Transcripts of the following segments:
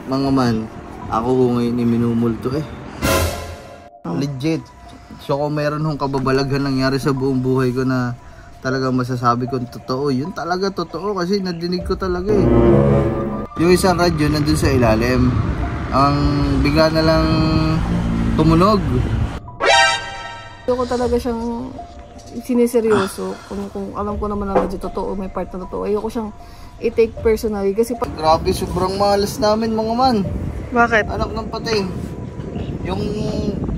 Mga man, ako ngayon minumulto eh. Legit. So kung meron hong kababalaghan nangyari sa buong buhay ko na talaga masasabi kong totoo, yun talaga totoo kasi nadinig ko talaga eh. Yung isang radyo nandun sa ilalim, ang bigla na lang tumunog. Ko talaga siyang siniseryoso kung alam ko naman na totoo, may part na totoo. Ayoko siyang i-take personally kasi grabe, sobrang malas namin mga man. Bakit? Anak ng pating. Yung,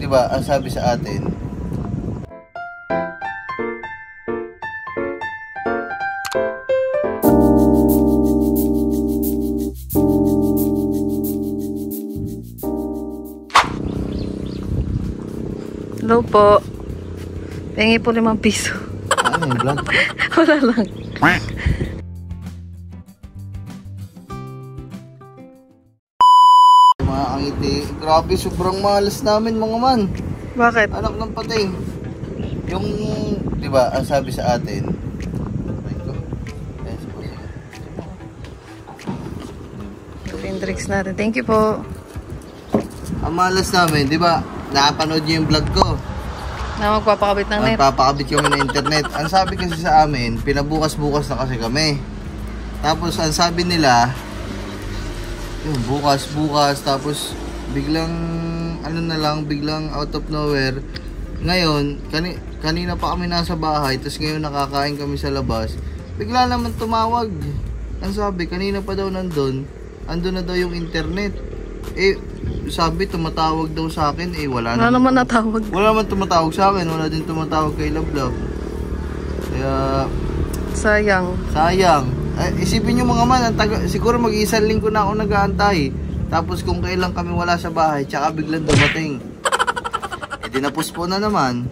di ba, ang sabi sa atin, hello po. Pengi po 5 piso. ano yung vlog? Wala lang. Mga angiti. Grabe, sobrang malas namin mga man. Bakit? Anak ng pating. Yung, di ba, ang sabi sa atin, Ito yung drinks natin. Thank you po. ang malas namin, di ba, napanood niyo yung vlog ko. Na magpapakabit ng net. Magpapakabit kami ng internet. Ang sabi kasi sa amin, pinabukas-bukas na kasi kami. Tapos ang sabi nila, yung bukas-bukas, tapos biglang, ano na lang, biglang out of nowhere. Ngayon, kanina pa kami nasa bahay, tapos ngayon nakakain kami sa labas. Bigla naman tumawag. Ang sabi, kanina pa daw andun na daw yung internet. Eh, sabi, tumatawag daw sa akin. Eh, wala naman natawag. Wala naman tumatawag sa akin. Wala din tumatawag kay Love. Kaya, sayang. Isipin nyo mga man, siguro mag-iisang linggo na ako nag-aantay. Tapos kung kailan kami wala sa bahay, tsaka biglang dumating. Eh, dinapuspo na naman.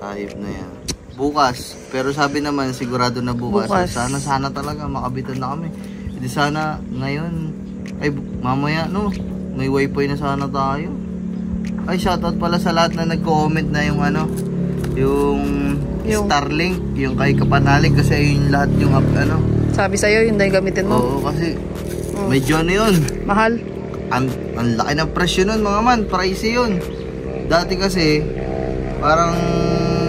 Ayop na yan. Bukas. Pero sabi naman, sigurado na bukas. Sana talaga makabitan na kami. Hindi sana ngayon. Ay, mamaya no, may wifi na sana tayo. Ay, shoutout pala sa lahat na nag-comment na yung ano, yung Starlink, yung kay Kapanalig, kasi yung lahat yung ano. Sabi sa'yo, yun dahil gamitin mo. Oo, kasi medyo ano yun. Mahal. Ang laki ng presyo nun mga man, pricey yun. Dati kasi, parang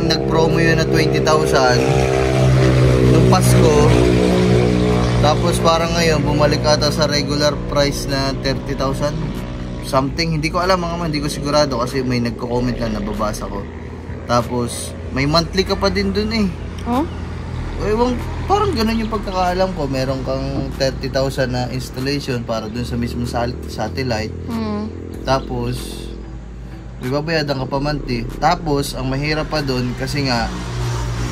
nag-promo yun na 20,000 nung Pasko. Tapos parang ngayon, bumalik ata sa regular price na 30,000 something. Hindi ko alam mga man, hindi ko sigurado kasi may nagko-comment na nababasa ko. Tapos, may monthly ka pa din dun eh. Huh? Ewan, parang ganun yung pagkakaalam ko. Meron kang 30,000 na installation para dun sa mismo satellite. Tapos, may babayadan ka pa monthly. Tapos, ang mahirap pa dun kasi nga,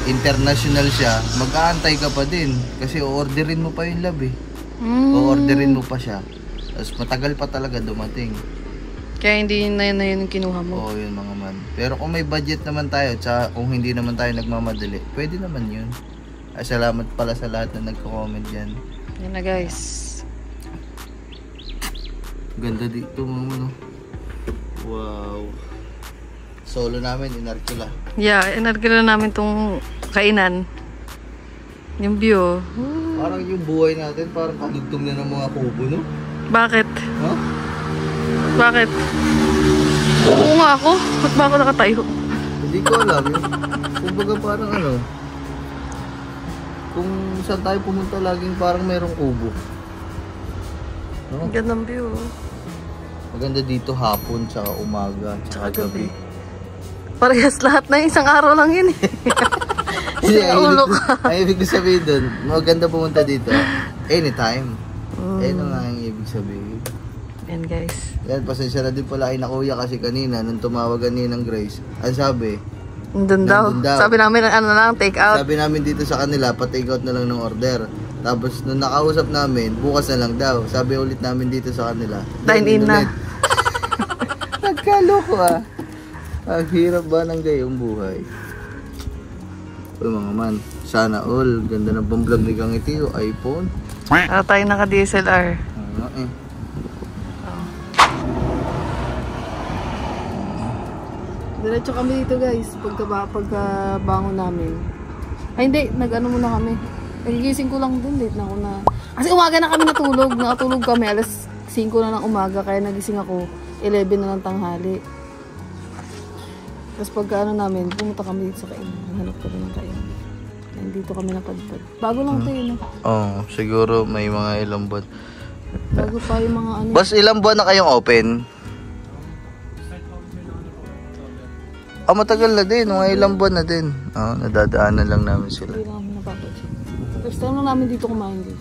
international siya, mag-aantay ka pa din kasi o-orderin mo pa yung love eh. O-orderin mo pa siya. Tapos matagal pa talaga dumating. Kaya hindi na yun yung kinuha mo. Oo, yun mga man. Pero kung may budget naman tayo, tsaka kung hindi naman tayo nagmamadali, pwede naman yun. Ay, salamat pala sa lahat na nagko-comment dyan. Yan na guys. Ganda dito mga man. Wow. Solo namin, inarkila. Yeah, inarkila namin tong kainan. Yung view. Parang yung buhay natin, parang kadugtong na ng mga kubo, no? Bakit? Huh? Bakit? Oo nga ako. Ba't ba ako nakatayo? Hindi ko alam yun. Kumbaga parang ano, kung saan tayo pumunta laging parang merong kubo. No? Gandang view. Maganda dito hapon, tsaka umaga, tsaka gabi. Parehas lahat na isang araw lang yun eh. Ay, ibig sabihin dun, maganda pumunta dito anytime. Ayun nga ang ibig sabihin. Yan guys. Yan, pasensya na din pala kay na kuya kasi kanina nung tumawagan ni ng Grace, ang sabi, nandun daw. Sabi namin ano lang, take out. Sabi namin dito sa kanila, pa-take out na lang ng order. Tapos nung nakausap namin, bukas na lang daw. Sabi ulit namin dito sa kanila, dine-in na. Nagkaloko ah. Ang hirap ba ng gayong buhay? Uy mga man, sana all. Ganda ng pang-vlog ni Kang Iti, iPhone. Tayo naka-DSLR. Ano eh. Diretso kami dito guys, pagkabangon namin. Ay hindi, nag-ano muna kami. Nagigising ko lang din, late na ako na. Kasi umaga na kami natulog. Nakatulog kami, alas 5 na ng umaga. Kaya nagising ako, 11 na ng tanghali. Tapos pagka ano namin, pumunta kami dito sa kainan. Hanap kami ng kainan. Nandito kami napadpad. Bago lang tayo, no? Oo, siguro may mga ilang buwan. Bago pa yung mga ano. Boss, ilang buwan na kayong open? Matagal na din. Mga ilang buwan na din. Nadadaanan lang namin sila. Hindi lang kami napapadpad. First time lang namin dito kumain dito.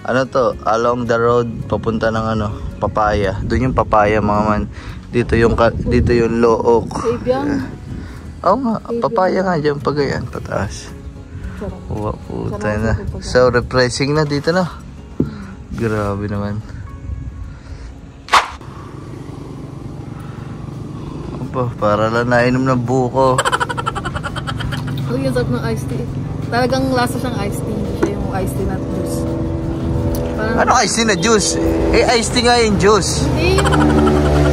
Ano to? Along the road, papunta ng ano, Papaya. Doon yung Papaya, mga man. Dito yung Look. Safe yan. Oo nga, Papaya nga dyan, pagayan, pataas. Sarap. Uwa, puta na. So, refreshing na dito na. Grabe naman. Opo, para lang nainom ng buko. Uy, yung sarap ng iced tea. Talagang lasa siyang iced tea. Hindi siya yung iced tea na juice. Parang, Ano iced tea na juice? Iced tea nga yung juice. hindi yung...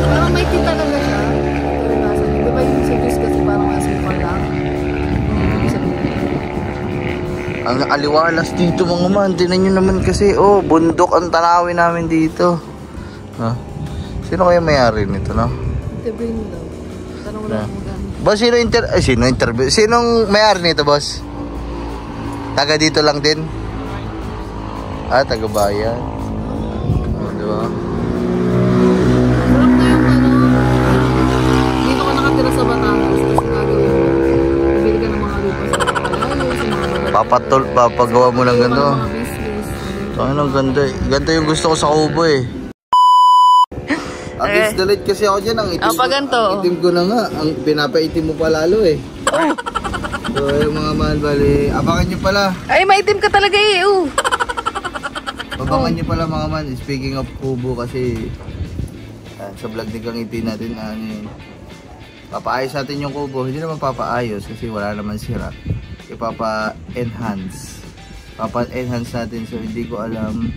Parang may tea talaga siya. Ito yung lasa niya. Di ba yung sa juice kasi parang asukal lang? Ibig sabihin. Ang aliwalas dito mga man. Tinan nyo naman kasi, bundok ang tanawin namin dito. Sino kaya may-ari nito, no? Ite-bring mo daw. Parang wala akong magano. Boss, sino interview? Sinong may-ari nito, boss? Taga dito lang din? Taga bayan. Diba? Sarap na yung ano. Dito ka nakatira sa Batangas. Tapos nagawin mo. Bibili ka ng mga lupa sa Batangas. Papagawa mo lang ganda. Mga business. Ang ganda. Ganda yung gusto ko sa kubo eh. Against the light kasi ako dyan. Ang itim, pa ganito. Ang itim ko na nga. Ang pinapaitim mo pa lalo eh. So yung mga mahal, bali. Abangan nyo pala. Ay, maitim ka talaga eh. Abangan nyo pala mga man. Speaking of kubo kasi sa vlog ni Kangiti natin papaayos natin yung kubo. Hindi naman papaayos kasi wala naman sira. Ipapa-enhance natin. So hindi ko alam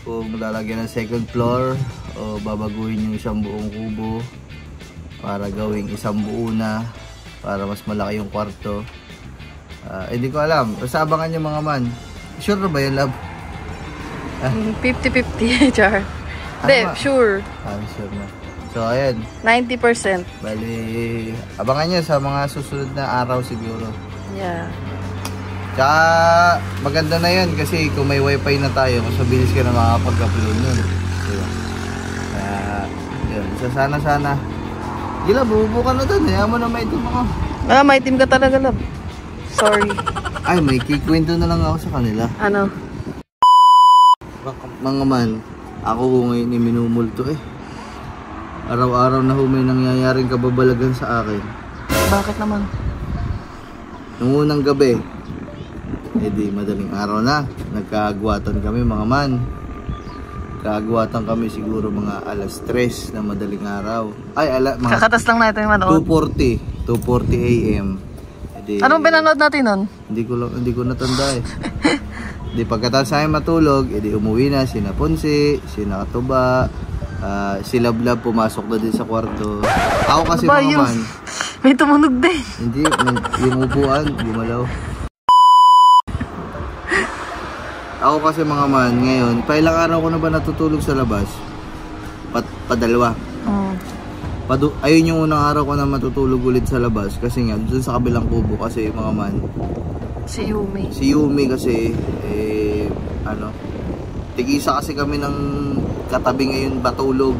kung lalagyan ng second floor o babaguhin yung isang buong kubo para gawing isang buo na para mas malaki yung kwarto. Hindi ko alam. Basta abangan nyo mga man. Sure na ba yun, love? 50-50, char. Hindi, sure. Sure na. So ayan, 90%. bali abangan nyo sa mga susunod na araw siguro. Yeah. Tsaka maganda na yun kasi kung may wifi na tayo, mas mabilis ka na makakapag-upload nun. Diba? Kaya yun, sana gila, bububo ka na dun. Kaya mo na maitim ako. Maitim ka talaga, love. Sorry. Ay, may kikwento na lang ako sa kanila. Ano? Mga man, ako ngayon minumulto eh. Araw-araw na may nangyayaring kababalagan sa akin. Bakit naman? Nung unang gabi, di madaling araw na, nagkaagwatan kami mga man. Kaagwatan kami siguro mga alas 3 na madaling araw. Mga Kakatas lang natin manood. 2:40 AM. Anong pinanood natin nun? Hindi ko natanda eh. Di pagkatapos namin matulog, umuwi na sina Ponce, sina Katuba, si Lablab pumasok na din sa kwarto. Ako kasi mga man, may tumunog din. hindi, yung upuan, gumalaw. Ako kasi mga man, ngayon, pailang araw ko na ba natutulog sa labas? Padalawa. Ayun yung unang araw ko na matutulog ulit sa labas kasi nga, dun sa kabilang kubo kasi mga man. Si Yumi kasi, tigisa kasi kami ng katabi ngayon batulog.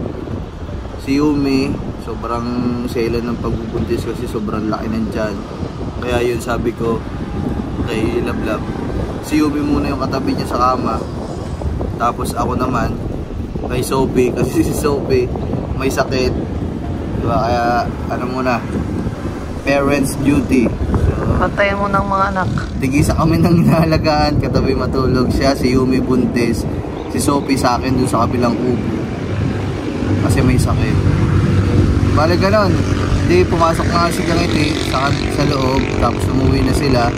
Si Yumi, sobrang sela ng pagbubuntis kasi sobrang laki ng tiyan. Kaya yun sabi ko kay Lablab, si Yumi muna yung katabi niya sa kama. Tapos ako naman kay Sophie kasi si Sophie may sakit. Diba? Kaya muna, parents duty. Patayin mo ng mga anak. Tigisa kami ng inahalagaan, katabi matulog siya, si Yumi buntis, si Sophie sa akin dun sa kabilang kubo kasi may sakit. Bale ganon, di pumasok na si Kangiti sa loob, tapos umuwi na sila.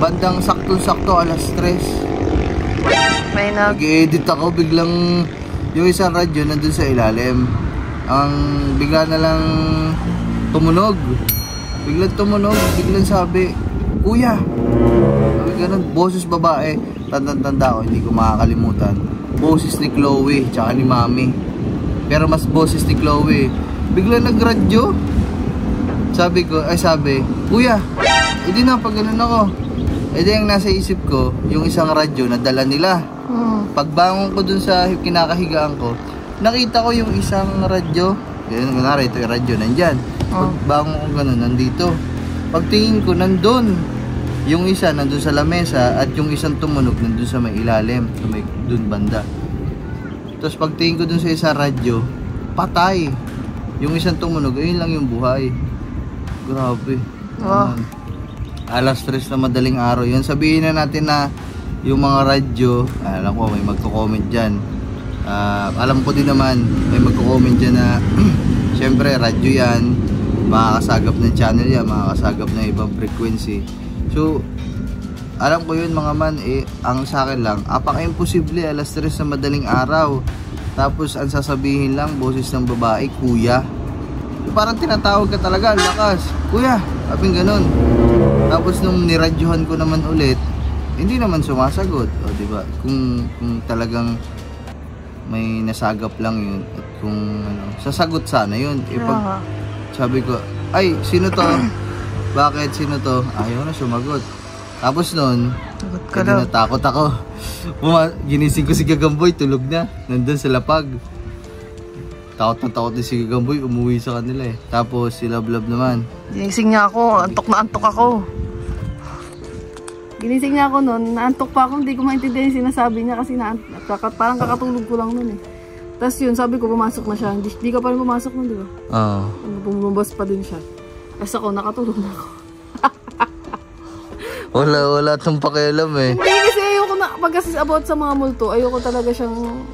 Bandang sakto alas 3 nag-edit ako, biglang yung isang radyo nandun sa ilalim, bigla na lang tumunog. Biglang sabi, kuya. Sabi ganun. Boses babae. Tanda ko, hindi ko makakalimutan. Boses ni Chloe, tsaka ni Mami. Pero mas boses ni Chloe. Bigla nagradyo. Sabi, Kuya, hindi na, pag ganun ako. Ang nasa isip ko, yung isang radyo na dala nila. Pagbangon ko dun sa kinakahigaan ko, nakita ko yung isang radyo. Yan, kunwari, ito yung radyo, nandyan. Pagbangon ko ganun, nandito. Pagtingin ko, nandun. Yung isa, nandun sa lamesa, at yung isang tumunog, nandun sa may ilalim, sa may dun banda. Tapos pagtingin ko dun sa isang radyo, patay. Yung isang tumunog, ayun lang yung buhay. Grabe. Alas 3 na madaling araw. Yun, sabihin na natin na yung mga radyo, alam ko may magko-comment dyan. Alam ko din naman, may magko-comment dyan na syempre radyo yan, makakasagap ng channel yan, makakasagap ng ibang frequency. So, alam ko yun mga man, ang sa akin lang, apaka-imposible, alas 3 na madaling araw. Tapos, ang sasabihin lang, boses ng babae, kuya. Parang tinatawag ka talaga, lakas, kuya, abing ganun. Tapos, nung niradyohan ko naman ulit, hindi naman sumasagot. O, diba? Kung talagang may nasagap lang yun, at kung sasagot sana yun. Pag sabi ko, ay, sino to? Bakit? Sino to? Ayaw na sumagot. Tapos nun, natakot ako. Ginising ko si Gagamboy, tulog na. Nandun sa lapag. Takot na takot din si Gagamboy, umuwi sa kanila eh. Tapos si Love naman. Ginising niya ako, antok na antok ako. Ginising niya ako nun, naantok pa ako, hindi ko maintindihan yung sinasabi niya kasi parang kakatulog ko lang nun eh. Tapos yun, sabi ko pumasok na siya. Hindi ka pa rin pumasok nun, di ba? Oo. Bumabas pa din siya. Tapos ako, nakatulog na ako. Wala itong pakialam eh. Hindi kasi ayoko na, pag kasi about sa mga multo, ayoko talaga siyang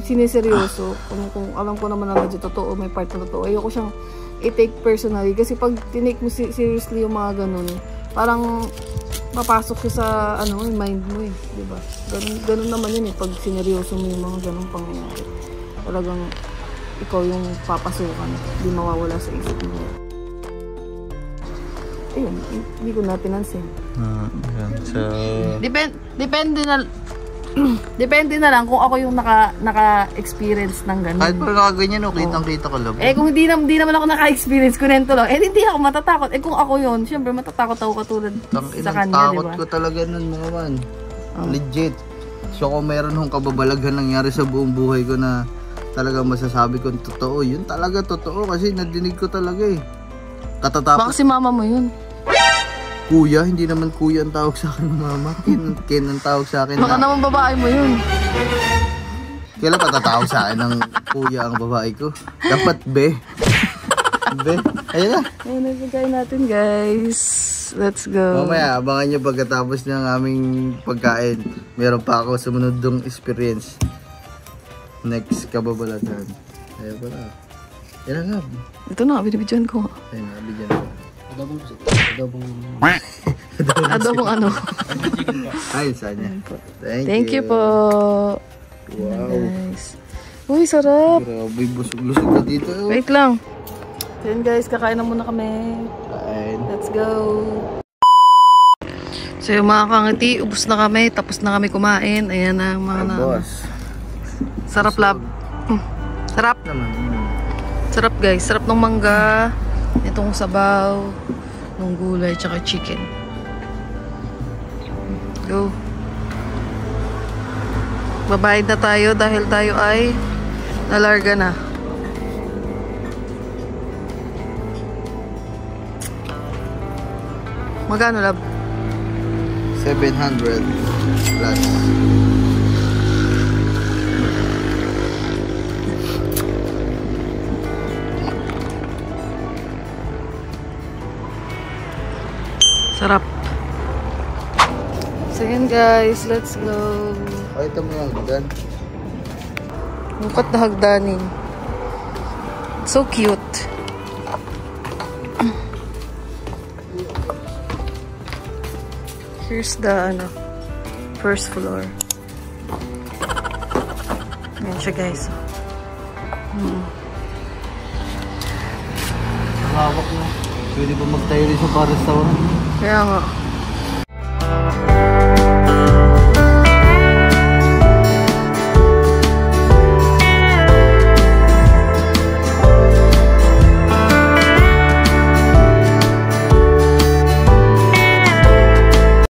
siniseryoso. Kung alam ko naman na medyo totoo, may part na totoo, ayoko siyang i-take personally. Kasi pag tinake mo seriously yung mga ganun, parang papasok siya sa yung mind mo eh. Diba? Ganun naman yun eh, pag sineryoso mo yung mga ganung pangyayari. Talagang ikaw yung papasukan, hindi mawawala sa isip mo. Ayun, hindi ko na pinansin. So... Depende na lang kung ako yung naka-experience ng ganun. Kahit pa nakaganyan, kitang-kita ko lang. Kung hindi naman ako naka-experience, kunento lang. Hindi ako matatakot. Kung ako yun, syempre matatakot ako katulad sa kanya, diba? Takot ko talaga nun mga man. Legit. So kung meron hong kababalaghan nangyari sa buong buhay ko na talaga masasabi kong totoo, yun talaga totoo kasi nadinig ko talaga eh. Katatapos. Baka si mama mo yun. Kuya, hindi naman kuya ang tawag sa akin ng mama. Ken ang tawag sa akin. Baka naman babae mo yun. Kailan pa tatawag sa akin ng kuya ang babae ko? Dapat be. Be. Ayun na. Ayun na pagkain natin guys. Let's go. Mamaya, abangan nyo pagkatapos ng aming pagkain. Meron pa ako sumunod dong experience. Next kababalatan. Ayun pala. Yan na. Ito na, binibidyan ko. Ayun na, bigyan ko. Adobong ano? Ayun, sanya. Thank you po. Wow. Nice. Uy, sarap. Grabe, busog-lusog na dito. Wait lang. Then guys, kakain na muna kami. Kain. Let's go. So yung mga kangiti, ubos na kami. Tapos na kami kumain. Ayan na mga boss. Sarap lab. Sarap. Sarap guys. Sarap ng mangga. Itong sabaw. Ng gulay. Tsaka chicken. Go. Babayad na tayo dahil tayo ay nalarga na. Magkano lab? 700 plus. Sarap. So yun guys, let's go. Pakita mo yung hagdan. Mukat na hagdanin. So cute. Here's the first floor. Ayan siya guys. Hawak mo. Pwede ba magtayo rin sa restaurant? Kaya nga.